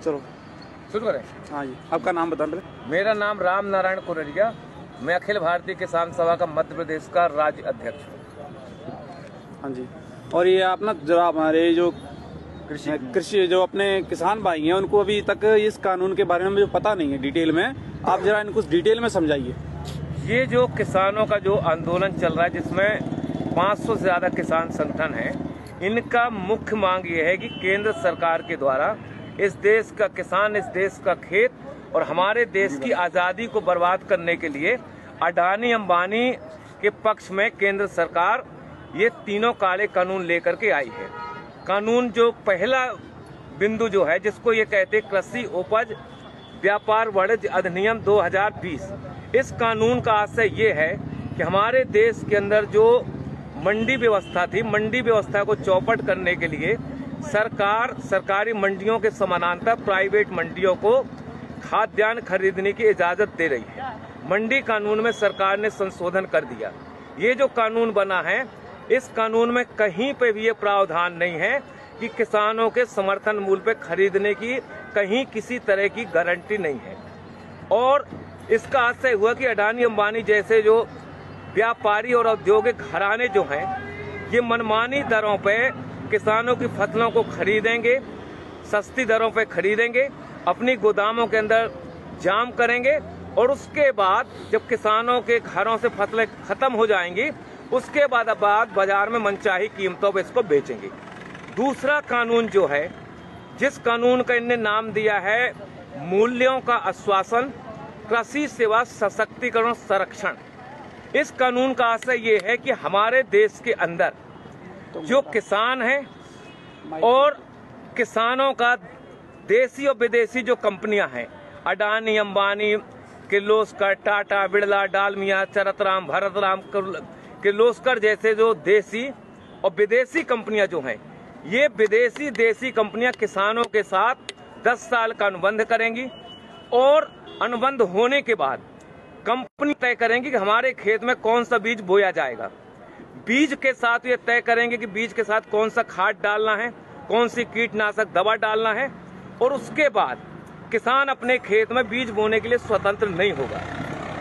चलो शुरू करें। हाँ जी, आपका नाम बता रहे। मेरा नाम राम नारायण कुररिया, मैं अखिल भारतीय किसान सभा का मध्य प्रदेश का राज्य अध्यक्ष हूँ। हाँ जी, और ये आप ना जरा हमारे जो कृषि जो अपने किसान भाई हैं उनको अभी तक इस कानून के बारे में मुझे पता नहीं है डिटेल में, आप जरा इनको डिटेल में समझाइए। ये जो किसानों का जो आंदोलन चल रहा है जिसमें 500 से ज़्यादा किसान संगठन हैं, इनका मुख्य मांग ये है कि केंद्र सरकार के द्वारा इस देश का किसान, इस देश का खेत और हमारे देश की आज़ादी को बर्बाद करने के लिए अडानी अंबानी के पक्ष में केंद्र सरकार ये तीनों काले कानून लेकर के आई है। कानून जो पहला बिंदु जो है जिसको ये कहते हैं कृषि उपज व्यापार वाणिज्य अधिनियम 2020, इस कानून का आशय ये है कि हमारे देश के अंदर जो मंडी व्यवस्था थी, मंडी व्यवस्था को चौपट करने के लिए सरकार सरकारी मंडियों के समानांतर प्राइवेट मंडियों को खाद्यान्न खरीदने की इजाजत दे रही है। मंडी कानून में सरकार ने संशोधन कर दिया। ये जो कानून बना है, इस कानून में कहीं पे भी ये प्रावधान नहीं है कि किसानों के समर्थन मूल्य पे खरीदने की कहीं किसी तरह की गारंटी नहीं है। और इसका आशय हुआ कि अडानी अंबानी जैसे जो व्यापारी और औद्योगिक घराने जो हैं, ये मनमानी दरों पे किसानों की फसलों को खरीदेंगे, सस्ती दरों पे खरीदेंगे, अपनी गोदामों के अंदर जाम करेंगे और उसके बाद जब किसानों के घरों से फसलें खत्म हो जाएंगी उसके बाद बाजार में मनचाही कीमतों पर इसको बेचेंगे। दूसरा कानून जो है, जिस कानून का इनने नाम दिया है मूल्यों का आश्वासन कृषि सेवा सशक्तिकरण संरक्षण, इस कानून का आशय ये है कि हमारे देश के अंदर जो किसान हैं और किसानों का देसी और विदेशी जो कंपनियां हैं, अडानी अंबानी, किर्लोस्कर, टाटा, बिरला, डालमिया, चरतराम, भरतराम, किर्लोस्कर जैसे जो देसी और विदेशी कंपनियां जो हैं, ये विदेशी देसी कंपनियां किसानों के साथ 10 साल का अनुबंध करेंगी और अनुबंध होने के बाद कंपनी तय करेंगी कि हमारे खेत में कौन सा बीज बोया जाएगा। बीज के साथ ये तय करेंगे कि बीज के साथ कौन सा खाद डालना है, कौन सी कीटनाशक दवा डालना है, और उसके बाद किसान अपने खेत में बीज बोने के लिए स्वतंत्र नहीं होगा।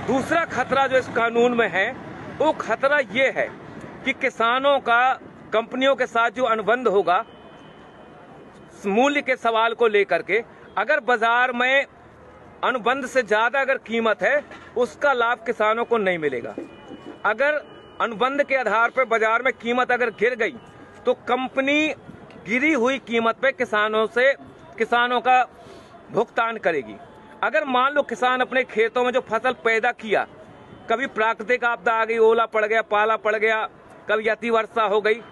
दूसरा खतरा जो इस कानून में है, वो खतरा ये है कि किसानों का कंपनियों के साथ जो अनुबंध होगा मूल्य के सवाल को लेकर के, अगर बाजार में अनुबंध से ज्यादा अगर कीमत है उसका लाभ किसानों को नहीं मिलेगा। अगर अनुबंध के आधार पर बाजार में कीमत अगर गिर गई तो कंपनी गिरी हुई कीमत पे किसानों का भुगतान करेगी। अगर मान लो किसान अपने खेतों में जो फसल पैदा किया, कभी प्राकृतिक आपदा आ गई, ओला पड़ गया, पाला पड़ गया, कभी अतिवर्षा हो गई,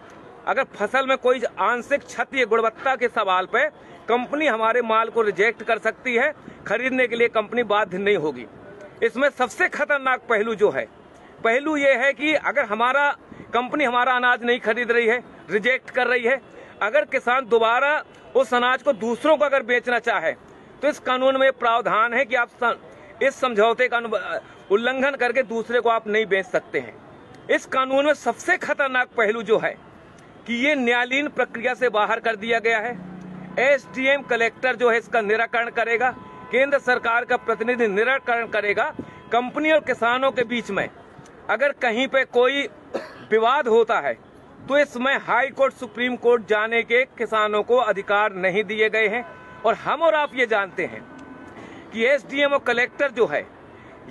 अगर फसल में कोई आंशिक क्षति गुणवत्ता के सवाल पे कंपनी हमारे माल को रिजेक्ट कर सकती है, खरीदने के लिए कंपनी बाध्य नहीं होगी। इसमें सबसे खतरनाक पहलू जो है, पहलू ये है कि अगर हमारा कंपनी हमारा अनाज नहीं खरीद रही है, रिजेक्ट कर रही है, अगर किसान दोबारा उस अनाज को दूसरों को अगर बेचना चाहे तो इस कानून में प्रावधान है कि आप इस समझौते का उल्लंघन करके दूसरे को आप नहीं बेच सकते हैं। इस कानून में सबसे खतरनाक पहलू जो है कि ये न्यायालयीन प्रक्रिया से बाहर कर दिया गया है। एसडीएम कलेक्टर जो है इसका निराकरण करेगा, केंद्र सरकार का प्रतिनिधि निराकरण करेगा। कंपनी और किसानों के बीच में अगर कहीं पे कोई विवाद होता है तो इसमें हाई कोर्ट, सुप्रीम कोर्ट जाने के किसानों को अधिकार नहीं दिए गए हैं। और हम और आप ये जानते हैं कि एसडीएम और कलेक्टर जो है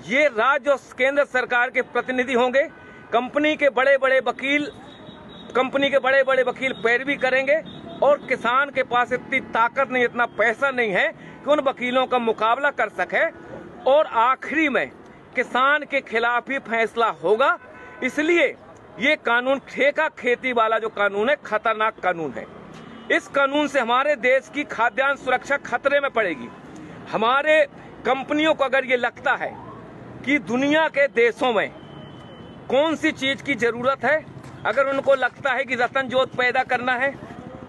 ये राज्य और केंद्र सरकार के प्रतिनिधि होंगे। कंपनी के बड़े बड़े वकील पैरवी करेंगे और किसान के पास इतनी ताकत नहीं, इतना पैसा नहीं है कि उन वकीलों का मुकाबला कर सके और आखिरी में किसान के खिलाफ ही फैसला होगा। इसलिए ये कानून ठेका खेती वाला जो कानून है, खतरनाक कानून है। इस कानून से हमारे देश की खाद्यान्न सुरक्षा खतरे में पड़ेगी। हमारे कंपनियों को अगर ये लगता है कि दुनिया के देशों में कौन सी चीज की जरूरत है, अगर उनको लगता है कि रतन जोत पैदा करना है,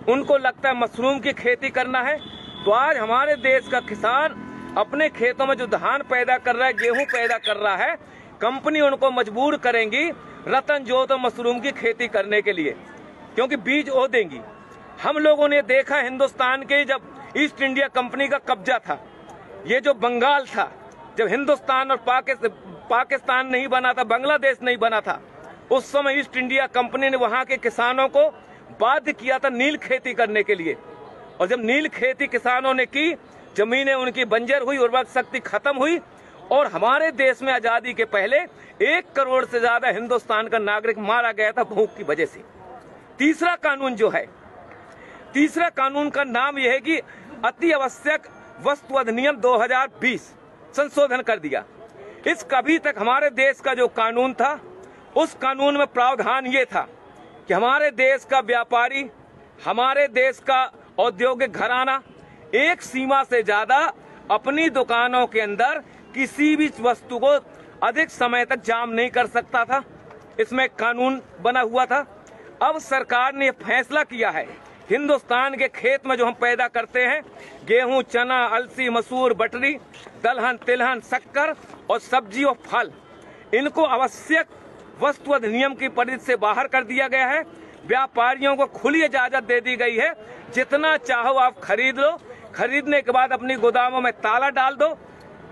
उनको लगता है मशरूम की खेती करना है, तो आज हमारे देश का किसान अपने खेतों में जो धान पैदा कर रहा है, गेहूं पैदा कर रहा है, कंपनी उनको मजबूर करेंगी रतन जोत और मशरूम की खेती करने के लिए, क्योंकि बीज वो देंगी। हम लोगों ने देखा हिंदुस्तान के जब ईस्ट इंडिया कंपनी का कब्जा था। ये जो बंगाल था, जब हिंदुस्तान और पाकिस्तान नहीं बना था, बांग्लादेश नहीं बना था, उस समय ईस्ट इंडिया कंपनी ने वहां के किसानों को बाध्य किया था नील खेती करने के लिए। और जब नील खेती किसानों ने की, जमीनें उनकी बंजर हुई, उर्वरक शक्ति खत्म हुई और हमारे देश में आजादी के पहले 1 करोड़ से ज्यादा हिंदुस्तान का नागरिक मारा गया था भूख की वजह से। तीसरा कानून जो है, तीसरा कानून का नाम यह है कि अति आवश्यक वस्तु अधिनियम 2020 संशोधन कर दिया। इस अभी तक हमारे देश का जो कानून था, उस कानून में प्रावधान ये था कि हमारे देश का व्यापारी, हमारे देश का औद्योगिक घराना एक सीमा से ज्यादा अपनी दुकानों के अंदर किसी भी वस्तु को अधिक समय तक जाम नहीं कर सकता था। इसमें कानून बना हुआ था। अब सरकार ने फैसला किया है, हिंदुस्तान के खेत में जो हम पैदा करते हैं, गेहूं, चना, अलसी, मसूर, बटरी, दलहन, तिलहन, शक्कर और सब्जी और फल, इनको आवश्यक वस्तु अधिनियम की परिधि से बाहर कर दिया गया है। व्यापारियों को खुली इजाजत दे दी गई है, जितना चाहो आप खरीद लो, खरीदने के बाद अपनी गोदामों में ताला डाल दो,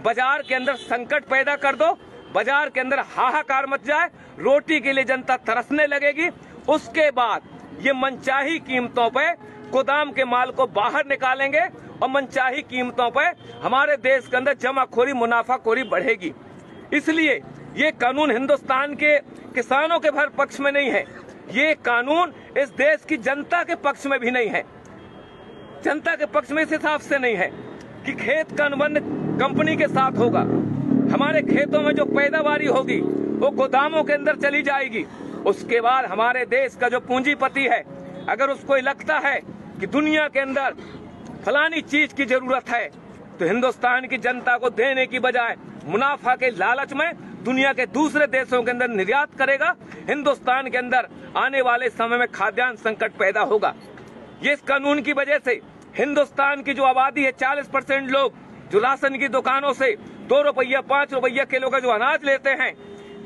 बाजार के अंदर संकट पैदा कर दो, बाजार के अंदर हाहाकार मच जाए, रोटी के लिए जनता तरसने लगेगी। उसके बाद ये मनचाही कीमतों पे गोदाम के माल को बाहर निकालेंगे और मनचाही कीमतों पे हमारे देश के अंदर जमाखोरी, मुनाफाखोरी बढ़ेगी। इसलिए ये कानून हिंदुस्तान के किसानों के भर पक्ष में नहीं है, ये कानून इस देश की जनता के पक्ष में भी नहीं है। जनता के पक्ष में इस हिसाब से नहीं है कि खेत का अनुबंध कंपनी के साथ होगा, हमारे खेतों में जो पैदावारी होगी वो गोदामों के अंदर चली जाएगी। उसके बाद हमारे देश का जो पूंजीपति है, अगर उसको लगता है कि दुनिया के अंदर फलानी चीज की जरूरत है, तो हिंदुस्तान की जनता को देने की बजाय मुनाफा के लालच में दुनिया के दूसरे देशों के अंदर निर्यात करेगा। हिंदुस्तान के अंदर आने वाले समय में खाद्यान्न संकट पैदा होगा। ये इस कानून की वजह से हिंदुस्तान की जो आबादी है, 40% लोग जो राशन की दुकानों से 2 रुपया 5 रुपया किलो का जो अनाज लेते हैं,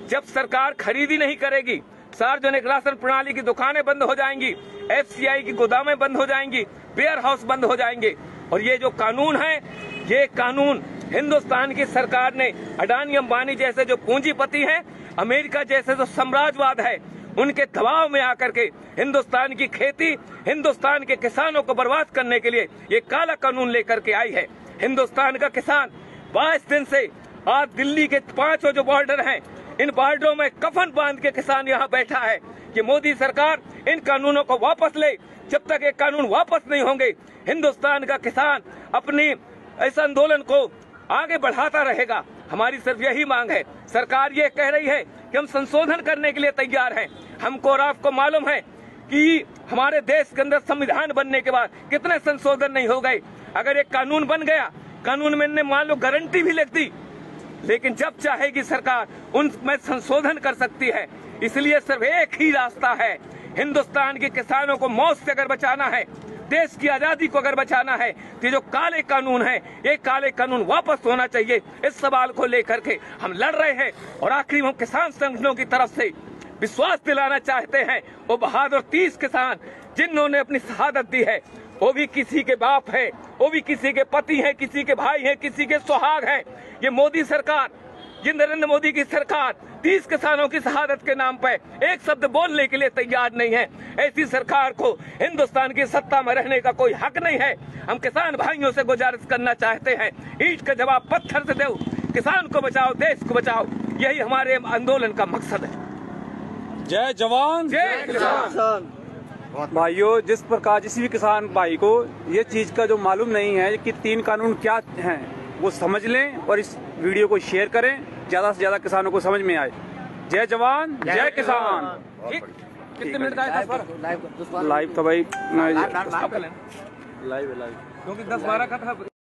जब सरकार खरीदी नहीं करेगी, सार्वजनिक राशन प्रणाली की दुकानें बंद हो जाएंगी, FCI की गोदामें बंद हो जाएंगी, वेयर हाउस बंद हो जाएंगे। और ये जो कानून है, ये कानून हिंदुस्तान की सरकार ने अडानी अंबानी जैसे जो पूंजीपति हैं, अमेरिका जैसे जो साम्राज्यवाद है, उनके दबाव में आकर के हिंदुस्तान की खेती, हिंदुस्तान के किसानों को बर्बाद करने के लिए ये काला कानून लेकर के आई है। हिंदुस्तान का किसान 22 दिन से आज दिल्ली के 5 जो बॉर्डर हैं, इन बॉर्डरों में कफन बांध के किसान यहाँ बैठा है कि मोदी सरकार इन कानूनों को वापस ले। जब तक ये कानून वापस नहीं होंगे, हिंदुस्तान का किसान अपनी इस आंदोलन को आगे बढ़ाता रहेगा। हमारी सिर्फ यही मांग है। सरकार ये कह रही है कि हम संशोधन करने के लिए तैयार हैं। हमको और आपको मालूम है कि हमारे देश के अंदर संविधान बनने के बाद कितने संशोधन नहीं हो गए। अगर एक कानून बन गया, कानून में ने मान लो गारंटी भी लिख दी, लेकिन जब चाहेगी सरकार उनमें संशोधन कर सकती है। इसलिए सिर्फ एक ही रास्ता है, हिंदुस्तान के किसानों को मौत से अगर बचाना है, देश की आजादी को अगर बचाना है, तो ये जो काले कानून है, ये काले कानून वापस होना चाहिए। इस सवाल को लेकर के हम लड़ रहे हैं और आखिरी हम किसान संगठनों की तरफ से विश्वास दिलाना चाहते हैं, वो बहादुर 30 किसान जिन्होंने अपनी शहादत दी है, वो भी किसी के बाप है, वो भी किसी के पति हैं, किसी के भाई हैं, किसी के सुहाग हैं। ये मोदी सरकार, ये नरेंद्र मोदी की सरकार 30 किसानों की शहादत के नाम पे एक शब्द बोलने के लिए तैयार नहीं है। ऐसी सरकार को हिंदुस्तान की सत्ता में रहने का कोई हक नहीं है। हम किसान भाइयों से गुजारिश करना चाहते हैं, ईंट का जवाब पत्थर से दो, किसान को बचाओ, देश को बचाओ, यही हमारे आंदोलन का मकसद है। जय जवान जय किसान। भाइयों, जिस प्रकार किसी भी किसान भाई को ये चीज का जो मालूम नहीं है कि 3 कानून क्या हैं, वो समझ लें और इस वीडियो को शेयर करें, ज्यादा से ज्यादा किसानों को समझ में आए। जय जवान जय किसान। कितने मिनट का है? लाइव तो भाई लाइव क्योंकि 10-12 का था।